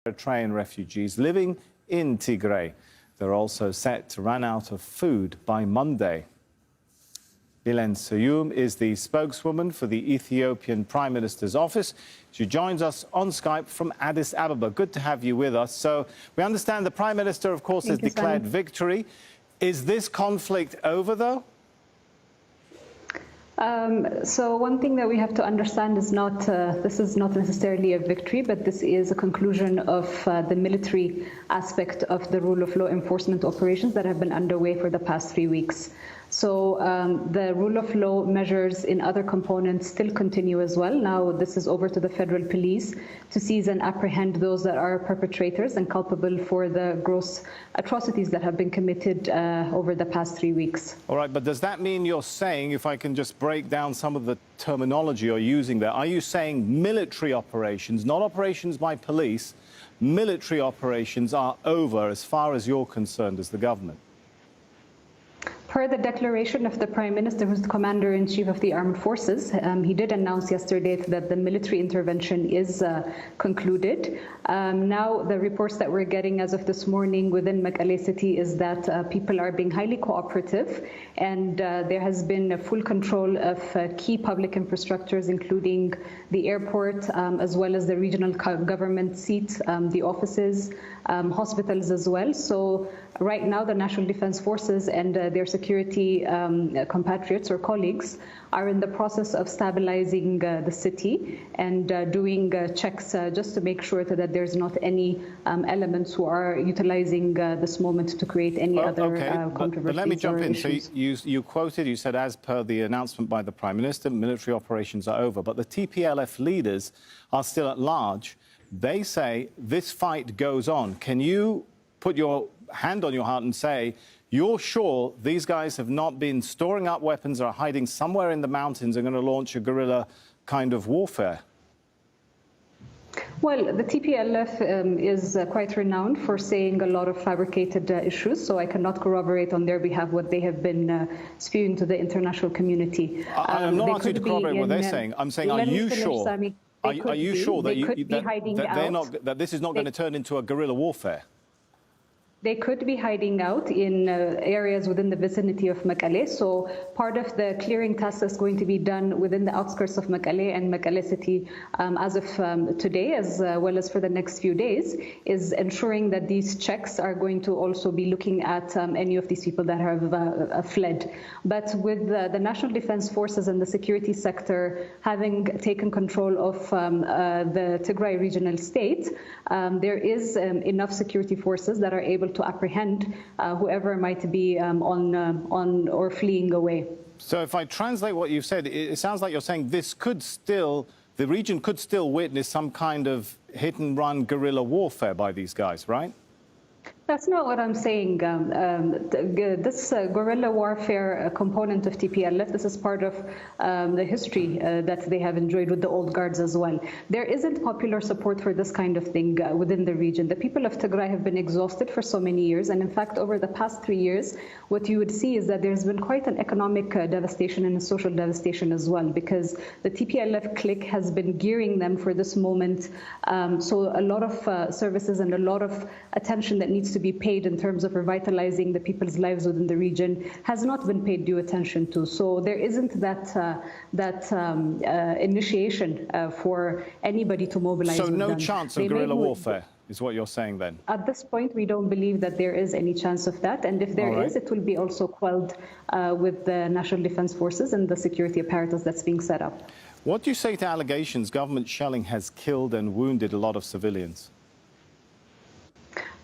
Eritrean refugees living in Tigray. They're also set to run out of food by Monday. Billene Seyoum is the spokeswoman for the Ethiopian Prime Minister's office. She joins us on Skype from Addis Ababa. Good to have you with us. So we understand the Prime Minister, of course, has declared victory. Is this conflict over, though? So one thing that we have to understand is this is not necessarily a victory, but this is a conclusion of the military aspect of the rule of law enforcement operations that have been underway for the past 3 weeks. So the rule of law measures in other components still continue as well. Now this is over to the federal police to seize and apprehend those that are perpetrators and culpable for the gross atrocities that have been committed over the past 3 weeks. All right, but does that mean you're saying, if I can just break down some of the terminology you're using there, are you saying military operations, not operations by police, military operations are over as far as you're concerned as the government? Per the declaration of the Prime Minister, who's the Commander-in-Chief of the Armed Forces, he did announce yesterday that the military intervention is concluded. Now, the reports that we're getting as of this morning within Mekelle city is that people are being highly cooperative, and there has been full control of key public infrastructures, including the airport, as well as the regional government seat, the offices, hospitals as well. So right now, the National Defense Forces and their security compatriots or colleagues are in the process of stabilizing the city and doing checks just to make sure that there's not any elements who are utilizing this moment to create any other controversies. But let me jump in. So you said, as per the announcement by the Prime Minister, military operations are over, but the TPLF leaders are still at large. They say this fight goes on. Can you put your hand on your heart and say, you're sure these guys have not been storing up weapons or are hiding somewhere in the mountains and going to launch a guerrilla kind of warfare? Well, the TPLF is quite renowned for saying a lot of fabricated issues, so I cannot corroborate on their behalf what they have been spewing to the international community. I'm not asking you to corroborate what they're saying. I'm saying, are you sure? Are you sure that this is not going to turn into a guerrilla warfare? They could be hiding out in areas within the vicinity of Mekelle. So part of the clearing task is going to be done within the outskirts of Mekelle and Mekelle city as of today, as well as for the next few days, is ensuring that these checks are going to also be looking at any of these people that have fled. But with the National Defense Forces and the security sector having taken control of the Tigray regional state, there is enough security forces that are able to apprehend whoever might be on or fleeing away. So if I translate what you've said, it sounds like you're saying the region could still witness some kind of hit-and-run guerrilla warfare by these guys, right? That's not what I'm saying. This guerrilla warfare component of TPLF, this is part of the history that they have enjoyed with the old guards as well. There isn't popular support for this kind of thing within the region. The people of Tigray have been exhausted for so many years. And in fact, over the past 3 years, what you would see is that there's been quite an economic devastation and a social devastation as well, because the TPLF clique has been gearing them for this moment. So a lot of services and a lot of attention that needs to be paid in terms of revitalizing the people's lives within the region has not been paid due attention to. So there isn't that initiation for anybody to mobilize. So no chance of guerrilla warfare is what you're saying then? At this point, we don't believe that there is any chance of that. And if there is, it will be also quelled with the National Defense Forces and the security apparatus that's being set up. What do you say to allegations government shelling has killed and wounded a lot of civilians?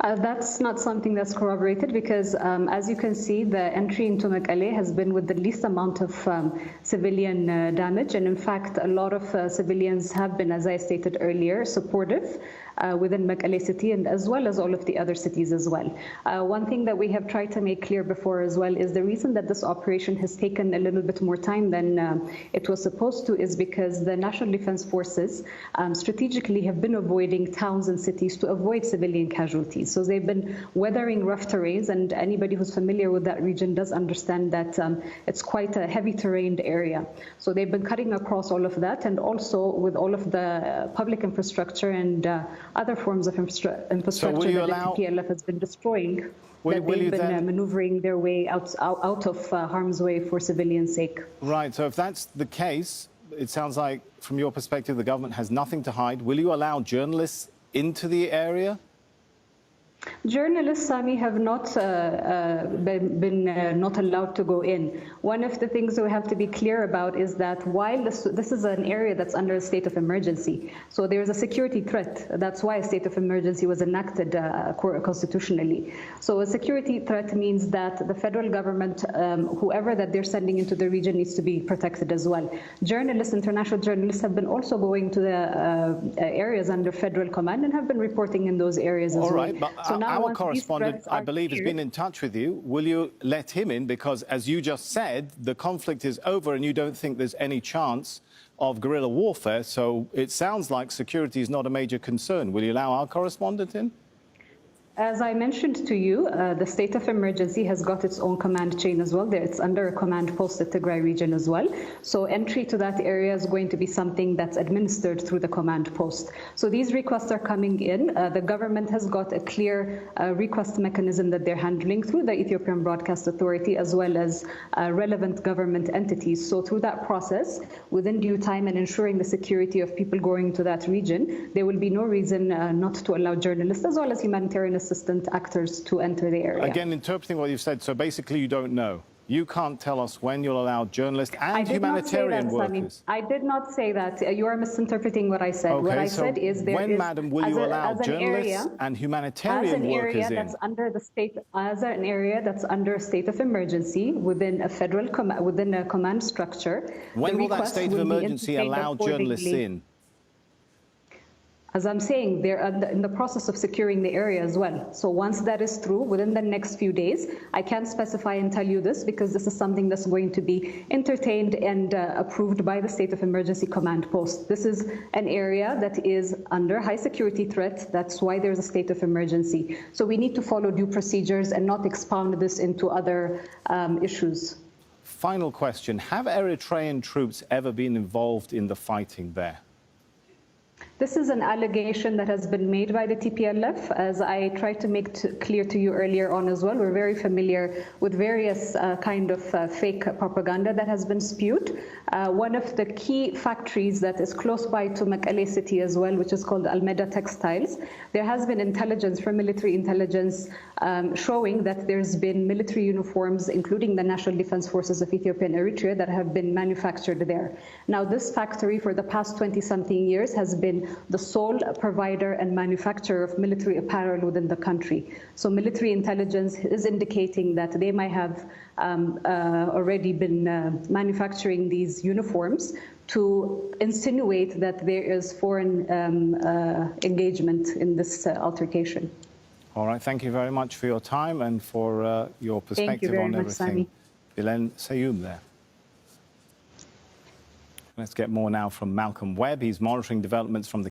That's not something that's corroborated because, as you can see, the entry into Mekelle has been with the least amount of civilian damage. And in fact, a lot of civilians have been, as I stated earlier, supportive within Mekelle city and as well as all of the other cities as well. One thing that we have tried to make clear before as well is the reason that this operation has taken a little bit more time than it was supposed to is because the National Defense Forces strategically have been avoiding towns and cities to avoid civilian casualties. So they've been weathering rough terrains, and anybody who's familiar with that region does understand that it's quite a heavy terrained area. So they've been cutting across all of that, and also with all of the public infrastructure and other forms of infrastructure So will you allow, that the TPLF has been destroying, that will they've been maneuvering their way out of harm's way for civilians' sake. Right, so if that's the case, it sounds like, from your perspective, the government has nothing to hide. Will you allow journalists into the area? Journalists, Sami, have not been not allowed to go in. One of the things that we have to be clear about is that while this is an area that's under a state of emergency, so there's a security threat. That's why a state of emergency was enacted constitutionally. So a security threat means that the federal government, whoever that they're sending into the region, needs to be protected as well. Journalists, international journalists, have been also going to the areas under federal command and have been reporting in those areas as well. All right, but so now our correspondent, I believe, has been in touch with you. Will you let him in? Because, as you just said, the conflict is over and you don't think there's any chance of guerrilla warfare. So it sounds like security is not a major concern. Will you allow our correspondent in? As I mentioned to you, the state of emergency has got its own command chain as well. It's under a command post at Tigray region as well. So entry to that area is going to be something that's administered through the command post. So these requests are coming in. The government has got a clear request mechanism that they're handling through the Ethiopian Broadcast Authority as well as relevant government entities. So through that process, within due time and ensuring the security of people going to that region, there will be no reason not to allow journalists as well as humanitarian assistant actors to enter the area. Again, interpreting what you've said, so basically you don't know. You can't tell us when you'll allow journalists and humanitarian workers. I did not say that. You are misinterpreting what I said. Okay, what I so said is there when, is, madam, will you allow journalists and humanitarian workers in? That's under the state, as an area that's under a state of emergency within a federal within a command structure. When will that state of emergency allow journalists in? As I'm saying, they're in the process of securing the area as well. So once that is through, within the next few days, I can't specify and tell you this because this is something that's going to be entertained and approved by the State of Emergency Command Post. This is an area that is under high security threat. That's why there's a state of emergency. So we need to follow due procedures and not expound this into other issues. Final question. Have Eritrean troops ever been involved in the fighting there? This is an allegation that has been made by the TPLF. As I tried to make clear to you earlier on as well, we're very familiar with various kind of fake propaganda that has been spewed. One of the key factories that is close by to Mekelle city as well, which is called Almeda Textiles, there has been intelligence from military intelligence showing that there's been military uniforms, including the National Defense Forces of Ethiopia and Eritrea, that have been manufactured there. Now, this factory for the past 20-something years has been the sole provider and manufacturer of military apparel within the country. So military intelligence is indicating that they might have already been manufacturing these uniforms to insinuate that there is foreign engagement in this altercation. All right, thank you very much for your time and for your perspective on everything. Billene Seyoum there. Let's get more now from Malcolm Webb. He's monitoring developments from the